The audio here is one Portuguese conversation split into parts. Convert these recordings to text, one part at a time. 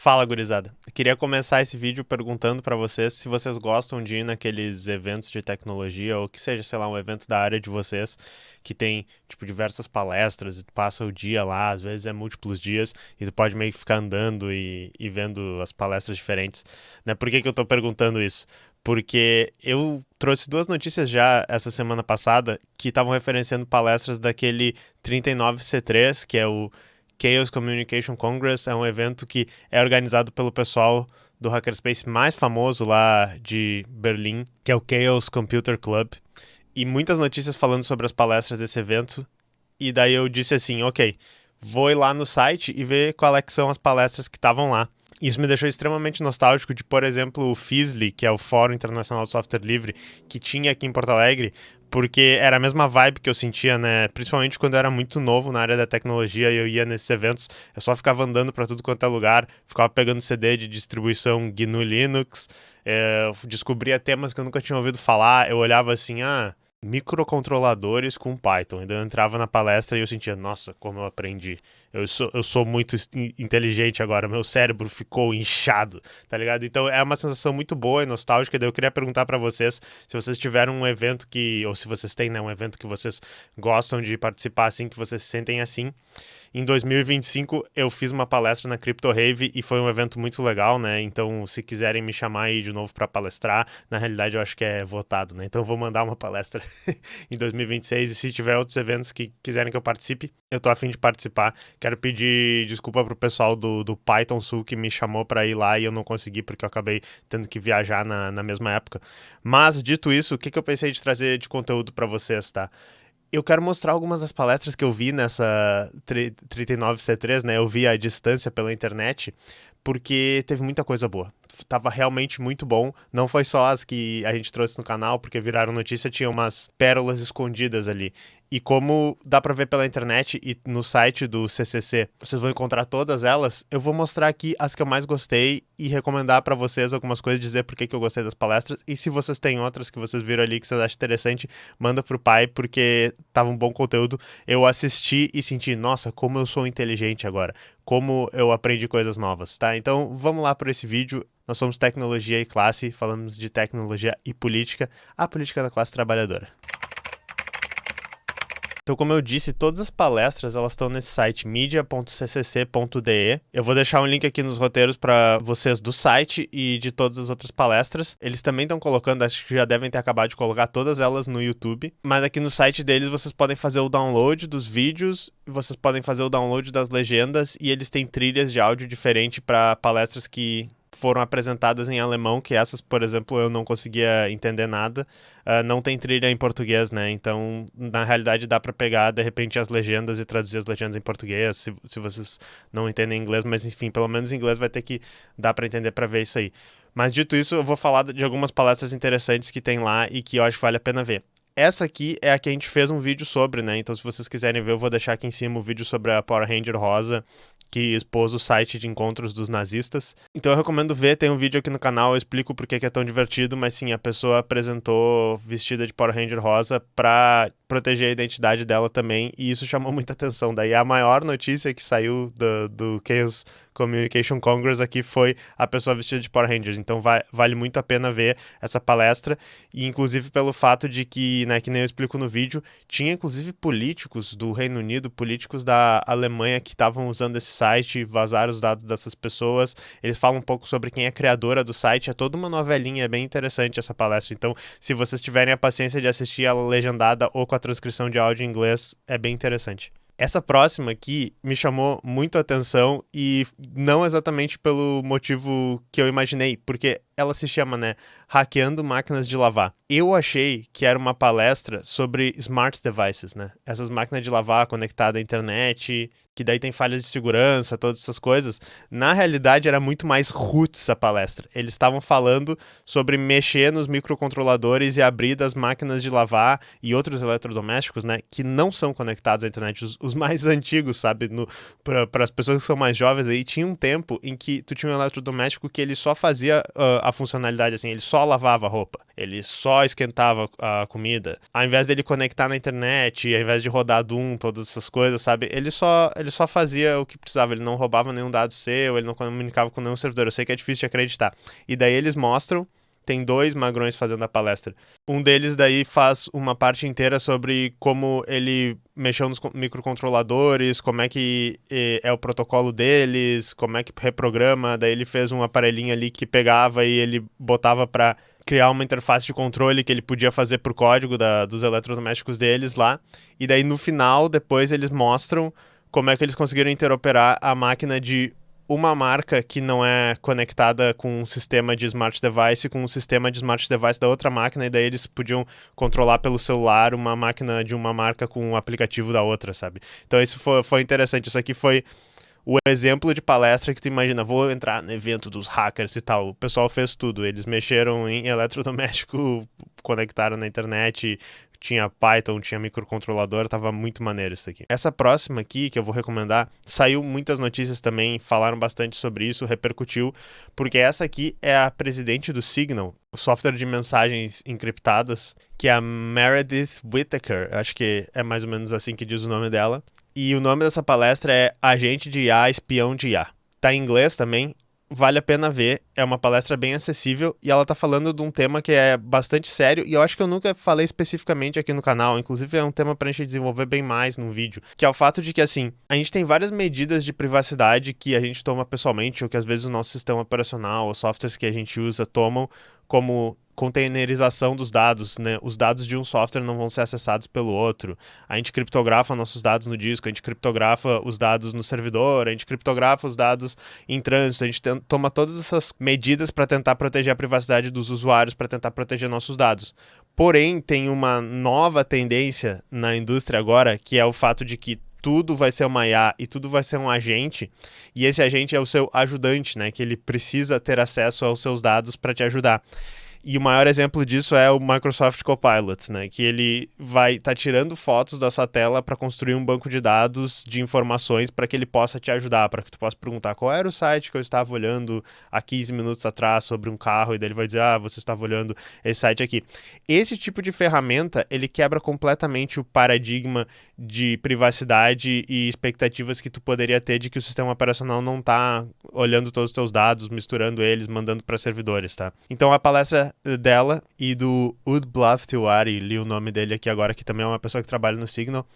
Fala, gurizada. Eu queria começar esse vídeo perguntando pra vocês se vocês gostam de ir naqueles eventos de tecnologia ou que seja, sei lá, um evento da área de vocês que tem, tipo, diversas palestras e tu passa o dia lá, às vezes é múltiplos dias e tu pode meio que ficar andando e vendo as palestras diferentes, né? Por que que eu tô perguntando isso? Porque eu trouxe duas notícias já essa semana passada que estavam referenciando palestras daquele 39C3, que é o Chaos Communication Congress. É um evento que é organizado pelo pessoal do hackerspace mais famoso lá de Berlim, que é o Chaos Computer Club. E muitas notícias falando sobre as palestras desse evento. E daí eu disse assim, ok, vou ir lá no site e ver qual é que são as palestras que estavam lá. Isso me deixou extremamente nostálgico de, por exemplo, o FISLI, que é o Fórum Internacional de Software Livre, que tinha aqui em Porto Alegre, porque era a mesma vibe que eu sentia, né? Principalmente quando eu era muito novo na área da tecnologia e eu ia nesses eventos, eu só ficava andando para tudo quanto é lugar, ficava pegando CD de distribuição GNU Linux, descobria temas que eu nunca tinha ouvido falar, eu olhava assim, microcontroladores com Python. Então eu entrava na palestra e eu sentia, nossa, como eu aprendi. Eu sou muito inteligente agora, meu cérebro ficou inchado, tá ligado? Então é uma sensação muito boa e nostálgica. Daí eu queria perguntar pra vocês se vocês tiveram um evento que, ou se vocês têm, né, um evento que vocês gostam de participar assim, que vocês se sentem assim. Em 2025 eu fiz uma palestra na Crypto Rave e foi um evento muito legal, né? Então, se quiserem me chamar aí de novo para palestrar, na realidade eu acho que é votado, né? Então, eu vou mandar uma palestra em 2026 e se tiver outros eventos que quiserem que eu participe, eu tô a fim de participar. Quero pedir desculpa pro pessoal do Python Sul que me chamou para ir lá e eu não consegui porque eu acabei tendo que viajar na mesma época. Mas, dito isso, o que eu pensei de trazer de conteúdo para vocês, tá? Eu quero mostrar algumas das palestras que eu vi nessa 39C3, né? Eu vi à distância pela internet, porque teve muita coisa boa. Tava realmente muito bom. Não foi só as que a gente trouxe no canal, porque viraram notícia, tinha umas pérolas escondidas ali. E como dá pra ver pela internet e no site do CCC, vocês vão encontrar todas elas, eu vou mostrar aqui as que eu mais gostei e recomendar pra vocês algumas coisas, dizer por que eu gostei das palestras. E se vocês têm outras que vocês viram ali que vocês acham interessante, manda pro pai, porque tava um bom conteúdo. Eu assisti e senti, nossa, como eu sou inteligente agora. Como eu aprendi coisas novas, tá? Então, vamos lá por esse vídeo. Nós somos Tecnologia e Classe, falamos de tecnologia e política, a política da classe trabalhadora. Então, como eu disse, todas as palestras elas estão nesse site media.ccc.de. Eu vou deixar um link aqui nos roteiros para vocês do site e de todas as outras palestras. Eles também estão colocando, acho que já devem ter acabado de colocar todas elas no YouTube. Mas aqui no site deles vocês podem fazer o download dos vídeos, vocês podem fazer o download das legendas e eles têm trilhas de áudio diferente para palestras que foram apresentadas em alemão, que essas, por exemplo, eu não conseguia entender nada. Não tem trilha em português, né? Então, na realidade, dá para pegar, de repente, as legendas e traduzir as legendas em português, se vocês não entendem inglês, mas enfim, pelo menos em inglês vai ter que dar para entender para ver isso aí. Mas dito isso, eu vou falar de algumas palestras interessantes que tem lá e que eu acho que vale a pena ver. Essa aqui é a que a gente fez um vídeo sobre, né? Então, se vocês quiserem ver, eu vou deixar aqui em cima o vídeo sobre a Power Ranger rosa, que expôs o site de encontros dos nazistas. Então eu recomendo ver, tem um vídeo aqui no canal, eu explico por que é tão divertido, mas sim, a pessoa apresentou vestida de Power Ranger rosa pra proteger a identidade dela também, e isso chamou muita atenção. Daí a maior notícia que saiu do Chaos Communication Congress aqui foi a pessoa vestida de Power Rangers. Então vale muito a pena ver essa palestra, e inclusive pelo fato de que, né, que nem eu explico no vídeo, tinha inclusive políticos do Reino Unido, políticos da Alemanha que estavam usando esse site, vazaram os dados dessas pessoas. Eles falam um pouco sobre quem é criadora do site, é toda uma novelinha, é bem interessante essa palestra. Então, se vocês tiverem a paciência de assistir ela legendada ou com a transcrição de áudio em inglês, é bem interessante. Essa próxima aqui me chamou muito a atenção e não exatamente pelo motivo que eu imaginei, porque ela se chama, né, Hackeando Máquinas de Lavar. Eu achei que era uma palestra sobre smart devices, né? Essas máquinas de lavar conectadas à internet, que daí tem falhas de segurança, todas essas coisas. Na realidade, era muito mais roots a palestra. Eles estavam falando sobre mexer nos microcontroladores e abrir das máquinas de lavar e outros eletrodomésticos, né, que não são conectados à internet. Os mais antigos, sabe? Para as pessoas que são mais jovens aí, tinha um tempo em que tu tinha um eletrodoméstico que ele só fazia a a funcionalidade assim, ele só lavava a roupa, ele só esquentava a comida. Ao invés dele conectar na internet, ao invés de rodar Doom, todas essas coisas, sabe? Ele só fazia o que precisava, ele não roubava nenhum dado seu, ele não comunicava com nenhum servidor. Eu sei que é difícil de acreditar. E daí eles mostram, tem 2 magrões fazendo a palestra. Um deles daí faz uma parte inteira sobre como ele mexeu nos microcontroladores, como é que é o protocolo deles, como é que reprograma. Daí ele fez um aparelhinho ali que pegava e ele botava para criar uma interface de controle que ele podia fazer por código dos eletrodomésticos deles lá. E daí no final, depois eles mostram como é que eles conseguiram interoperar a máquina de uma marca que não é conectada com um sistema de smart device com um sistema de smart device da outra máquina, e daí eles podiam controlar pelo celular uma máquina de uma marca com um aplicativo da outra, sabe? Então isso foi interessante. Isso aqui foi o exemplo de palestra que tu imagina, vou entrar no evento dos hackers e tal. O pessoal fez tudo, eles mexeram em eletrodoméstico, conectaram na internet, tinha Python, tinha microcontrolador, tava muito maneiro isso aqui. Essa próxima aqui, que eu vou recomendar, saiu muitas notícias também, falaram bastante sobre isso, repercutiu, porque essa aqui é a presidente do Signal, o software de mensagens encriptadas, que é a Meredith Whittaker, acho que é mais ou menos assim que diz o nome dela. E o nome dessa palestra é Agente de IA, Espião de IA. Tá em inglês também, vale a pena ver, é uma palestra bem acessível e ela tá falando de um tema que é bastante sério e eu acho que eu nunca falei especificamente aqui no canal, inclusive é um tema pra gente desenvolver bem mais no vídeo, que é o fato de que, assim, a gente tem várias medidas de privacidade que a gente toma pessoalmente ou que às vezes o nosso sistema operacional ou softwares que a gente usa tomam, como containerização dos dados, né? Os dados de um software não vão ser acessados pelo outro. A gente criptografa nossos dados no disco, a gente criptografa os dados no servidor, a gente criptografa os dados em trânsito, a gente toma todas essas medidas para tentar proteger a privacidade dos usuários, para tentar proteger nossos dados. Porém, tem uma nova tendência na indústria agora, que é o fato de que tudo vai ser uma IA e tudo vai ser um agente, e esse agente é o seu ajudante, né? Que ele precisa ter acesso aos seus dados para te ajudar. E o maior exemplo disso é o Microsoft Copilot, né? Que ele vai estar tirando fotos da sua tela para construir um banco de dados de informações para que ele possa te ajudar, para que tu possa perguntar qual era o site que eu estava olhando há 15 minutos atrás sobre um carro, e daí ele vai dizer, você estava olhando esse site aqui. Esse tipo de ferramenta, ele quebra completamente o paradigma de privacidade e expectativas que tu poderia ter de que o sistema operacional não está olhando todos os teus dados, misturando eles, mandando para servidores, tá? Então a palestra dela e do Udblav Tiwari, li o nome dele aqui agora, que também é uma pessoa que trabalha no Signal,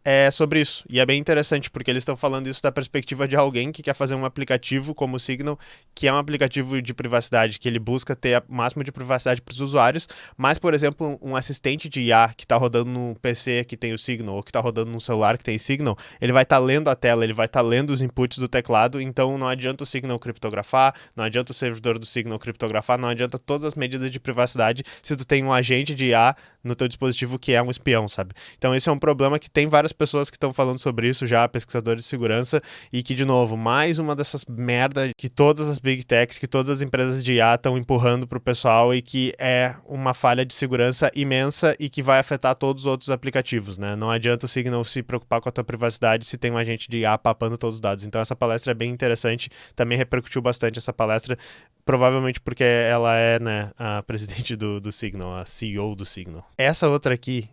é sobre isso. E é bem interessante, porque eles estão falando isso da perspectiva de alguém que quer fazer um aplicativo como o Signal, que é um aplicativo de privacidade, que ele busca ter o máximo de privacidade para os usuários, mas, por exemplo, um assistente de IA que está rodando num PC que tem o Signal, ou que está rodando num celular que tem Signal, ele vai estar lendo a tela, ele vai estar lendo os inputs do teclado, então não adianta o Signal criptografar, não adianta o servidor do Signal criptografar, não adianta todas as medidas de privacidade se tu tem um agente de IA no teu dispositivo que é um espião, sabe? Então esse é um problema que tem várias pessoas que estão falando sobre isso já, pesquisadores de segurança, e que, de novo, mais uma dessas merda que todas as big techs, que todas as empresas de IA estão empurrando pro pessoal, e que é uma falha de segurança imensa e que vai afetar todos os outros aplicativos, né? Não adianta o Signal se preocupar com a tua privacidade se tem um agente de IA papando todos os dados. Então essa palestra é bem interessante, também repercutiu bastante essa palestra, provavelmente porque ela é, né, a presidente do Signal, a CEO do Signal. Essa outra aqui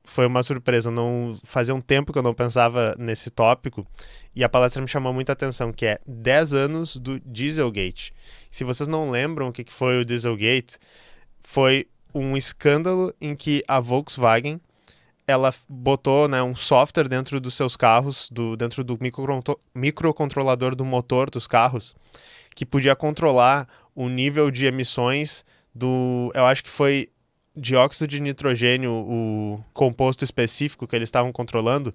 foi uma surpresa, não fazia um tempo que eu não pensava nesse tópico, e a palestra me chamou muita atenção, que é 10 anos do Dieselgate. Se vocês não lembram o que foi o Dieselgate, foi um escândalo em que a Volkswagen, ela botou, né, um software dentro dos seus carros, dentro do microcontrolador do motor dos carros, que podia controlar o nível de emissões eu acho que foi dióxido de nitrogênio, o composto específico que eles estavam controlando,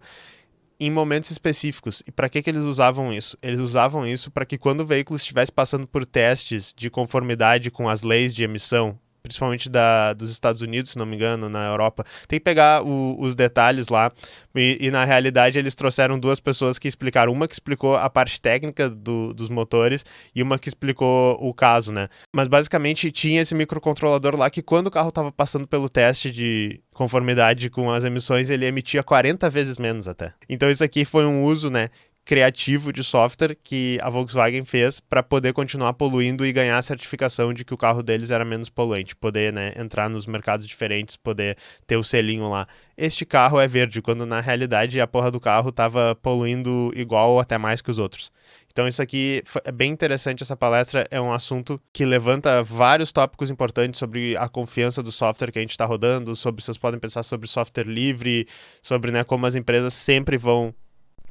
em momentos específicos. E para que eles usavam isso? Eles usavam isso para que, quando o veículo estivesse passando por testes de conformidade com as leis de emissão, principalmente dos Estados Unidos, se não me engano, na Europa, tem que pegar os detalhes lá, e na realidade eles trouxeram 2 pessoas que explicaram, uma que explicou a parte técnica dos motores e uma que explicou o caso, né? Mas basicamente tinha esse microcontrolador lá que, quando o carro estava passando pelo teste de conformidade com as emissões, ele emitia 40 vezes menos até. Então isso aqui foi um uso, né, criativo de software que a Volkswagen fez para poder continuar poluindo e ganhar a certificação de que o carro deles era menos poluente, poder, né, entrar nos mercados diferentes, poder ter o selinho lá. Este carro é verde, quando na realidade a porra do carro estava poluindo igual ou até mais que os outros. Então isso aqui é bem interessante, essa palestra é um assunto que levanta vários tópicos importantes sobre a confiança do software que a gente está rodando, sobre vocês podem pensar sobre software livre, sobre, né, como as empresas sempre vão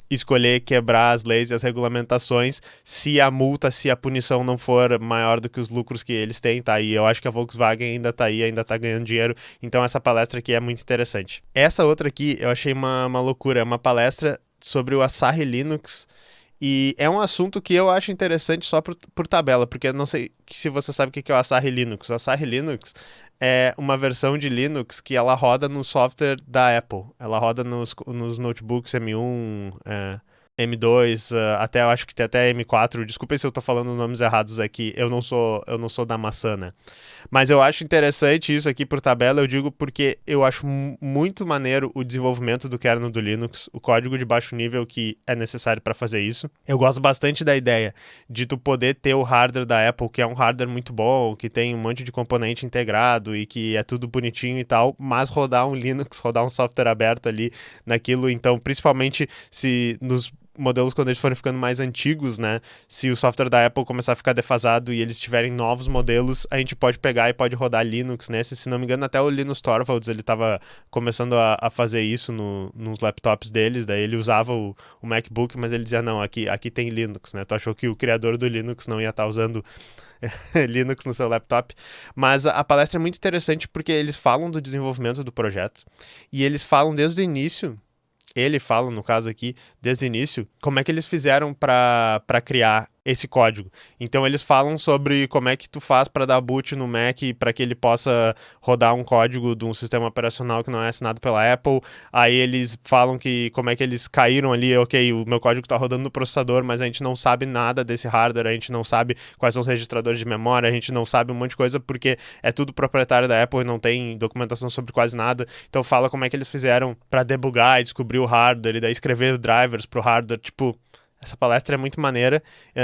escolher quebrar as leis e as regulamentações se a multa, se a punição não for maior do que os lucros que eles têm, tá? E eu acho que a Volkswagen ainda tá aí, ainda tá ganhando dinheiro, então essa palestra aqui é muito interessante. Essa outra aqui eu achei uma loucura, é uma palestra sobre o Asahi Linux, e é um assunto que eu acho interessante só por tabela, porque eu não sei se você sabe o que é o Asahi Linux. O Asahi Linux é uma versão de Linux que ela roda no software da Apple. Ela roda nos notebooks M1, M2, até eu acho que tem até M4. Desculpem se eu tô falando nomes errados aqui. Eu não sou da maçã, né? Mas eu acho interessante isso aqui por tabela, eu digo porque eu acho muito maneiro o desenvolvimento do kernel do Linux, o código de baixo nível que é necessário para fazer isso. Eu gosto bastante da ideia de tu poder ter o hardware da Apple, que é um hardware muito bom, que tem um monte de componente integrado e que é tudo bonitinho e tal, mas rodar um Linux, rodar um software aberto ali naquilo, então principalmente se nos modelos quando eles forem ficando mais antigos, né? Se o software da Apple começar a ficar defasado e eles tiverem novos modelos, a gente pode pegar e pode rodar Linux nesse. Se não me engano, até o Linus Torvalds, ele estava começando a fazer isso nos laptops deles, daí ele usava o MacBook, mas ele dizia, não, aqui tem Linux, né? Tu achou que o criador do Linux não ia estar usando Linux no seu laptop, mas a palestra é muito interessante porque eles falam do desenvolvimento do projeto e eles falam desde o início. Ele fala, no caso aqui, desde o início, como é que eles fizeram para criar esse código. Então eles falam sobre como é que tu faz para dar boot no Mac para que ele possa rodar um código de um sistema operacional que não é assinado pela Apple. Aí eles falam que como é que eles caíram ali, ok, o meu código está rodando no processador, mas a gente não sabe nada desse hardware, a gente não sabe quais são os registradores de memória, a gente não sabe um monte de coisa porque é tudo proprietário da Apple e não tem documentação sobre quase nada. Então fala como é que eles fizeram para debugar e descobrir o hardware e daí escrever drivers pro hardware, tipo. Essa palestra é muito maneira.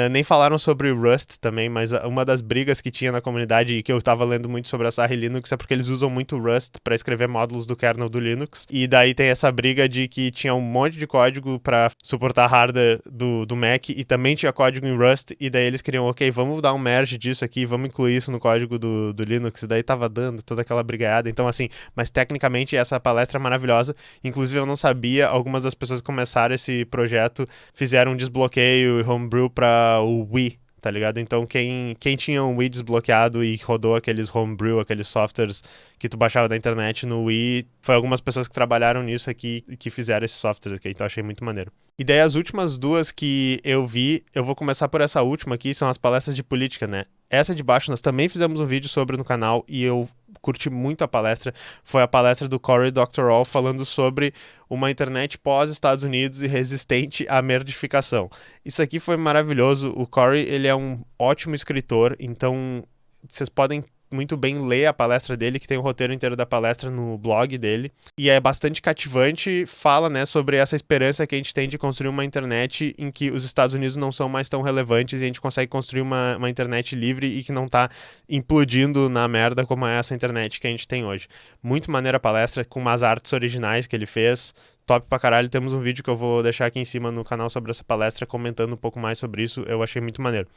Nem falaram sobre Rust também, mas uma das brigas que tinha na comunidade e que eu estava lendo muito sobre a Asahi Linux é porque eles usam muito Rust para escrever módulos do kernel do Linux. E daí tem essa briga de que tinha um monte de código para suportar hardware do Mac e também tinha código em Rust. E daí eles queriam, ok, vamos dar um merge disso aqui, vamos incluir isso no código do Linux. E daí tava dando toda aquela brigaiada. Então, assim, mas tecnicamente essa palestra é maravilhosa. Inclusive, eu não sabia, algumas das pessoas que começaram esse projeto fizeram um desbloqueio e homebrew para o Wii, tá ligado? Então quem tinha um Wii desbloqueado e rodou aqueles homebrew, aqueles softwares que tu baixava da internet no Wii, foi algumas pessoas que trabalharam nisso aqui e que fizeram esse software aqui, então achei muito maneiro. E daí as últimas duas que eu vi, eu vou começar por essa última aqui, são as palestras de política, né? Essa de baixo nós também fizemos um vídeo sobre no canal e eu curti muito a palestra. Foi a palestra do Cory Doctorow falando sobre uma internet pós-Estados Unidos e resistente à merdificação. Isso aqui foi maravilhoso. O Cory, ele é um ótimo escritor, então vocês podem muito bem ler a palestra dele, que tem o roteiro inteiro da palestra no blog dele, e é bastante cativante, fala, né, sobre essa esperança que a gente tem de construir uma internet em que os Estados Unidos não são mais tão relevantes e a gente consegue construir uma internet livre e que não tá implodindo na merda como é essa internet que a gente tem hoje. Muito maneira a palestra, com umas artes originais que ele fez, top pra caralho. Temos um vídeo que eu vou deixar aqui em cima no canal sobre essa palestra, comentando um pouco mais sobre isso, eu achei muito maneiro.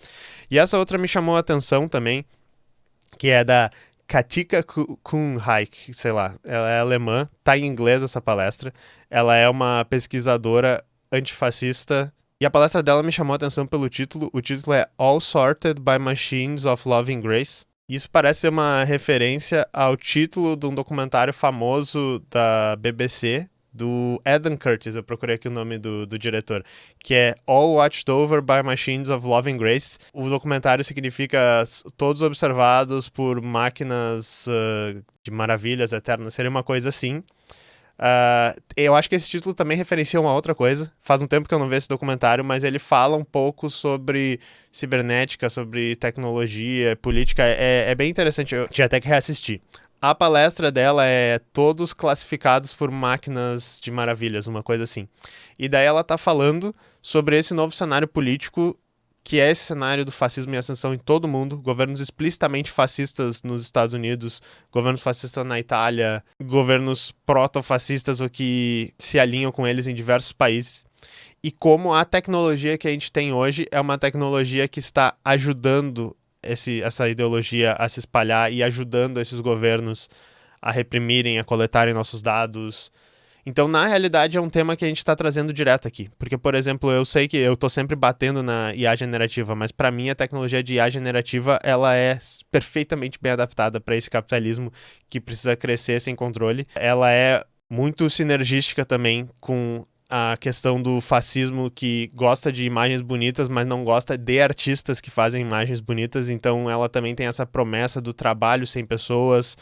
E essa outra me chamou a atenção também, que é da Katika Kuhnreich, sei lá, ela é alemã, tá em inglês essa palestra, ela é uma pesquisadora antifascista, e a palestra dela me chamou a atenção pelo título, o título é All Sorted by Machines of Loving Grace. Isso parece ser uma referência ao título de um documentário famoso da BBC, do Adam Curtis, eu procurei aqui o nome do diretor, que é All Watched Over by Machines of Loving Grace. O documentário significa todos observados por máquinas de maravilhas eternas, seria uma coisa assim. Eu acho que esse título também referencia uma outra coisa. Faz um tempo que eu não vejo esse documentário, mas ele fala um pouco sobre cibernética, sobre tecnologia, política. É bem interessante, eu tinha até que reassistir. A palestra dela é todos classificados por máquinas de maravilhas, uma coisa assim. E daí ela tá falando sobre esse novo cenário político, que é esse cenário do fascismo em ascensão em todo o mundo, governos explicitamente fascistas nos Estados Unidos, governos fascistas na Itália, governos proto-fascistas ou que se alinham com eles em diversos países. E como a tecnologia que a gente tem hoje é uma tecnologia que está ajudando essa ideologia a se espalhar e ajudando esses governos a reprimirem, a coletarem nossos dados. Então, na realidade, é um tema que a gente está trazendo direto aqui. Porque, por exemplo, eu sei que eu estou sempre batendo na IA generativa, mas para mim a tecnologia de IA generativa ela é perfeitamente bem adaptada para esse capitalismo que precisa crescer sem controle. Ela é muito sinergística também com a questão do fascismo, que gosta de imagens bonitas, mas não gosta de artistas que fazem imagens bonitas. Então ela também tem essa promessa do trabalho sem pessoas.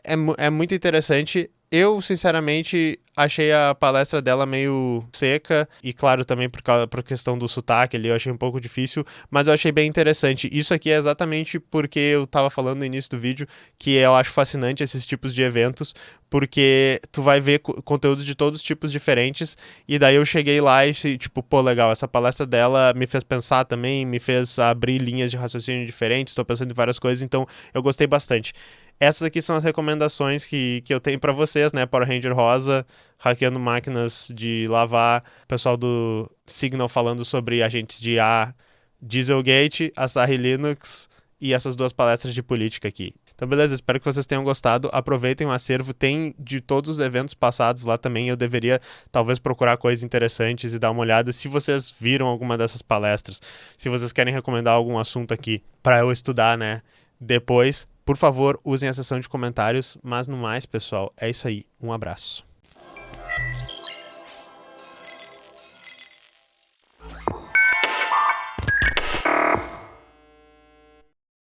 É muito interessante. Eu, sinceramente, achei a palestra dela meio seca, e claro, também por questão do sotaque ali, eu achei um pouco difícil, mas eu achei bem interessante. Isso aqui é exatamente porque eu tava falando no início do vídeo, que eu acho fascinante esses tipos de eventos, porque tu vai ver conteúdos de todos os tipos diferentes, e daí eu cheguei lá e, tipo, pô, legal, essa palestra dela me fez pensar também, me fez abrir linhas de raciocínio diferentes, tô pensando em várias coisas, então eu gostei bastante. Essas aqui são as recomendações que eu tenho pra vocês, né? Power Ranger Rosa, hackeando máquinas de lavar, pessoal do Signal falando sobre agentes de IA, Dieselgate, Asahi Linux e essas duas palestras de política aqui. Então, beleza, espero que vocês tenham gostado. Aproveitem o acervo, tem de todos os eventos passados lá também. Eu deveria talvez procurar coisas interessantes e dar uma olhada se vocês viram alguma dessas palestras. Se vocês querem recomendar algum assunto aqui para eu estudar, né? Depois, por favor, usem a seção de comentários. Mas no mais, pessoal, é isso aí. Um abraço.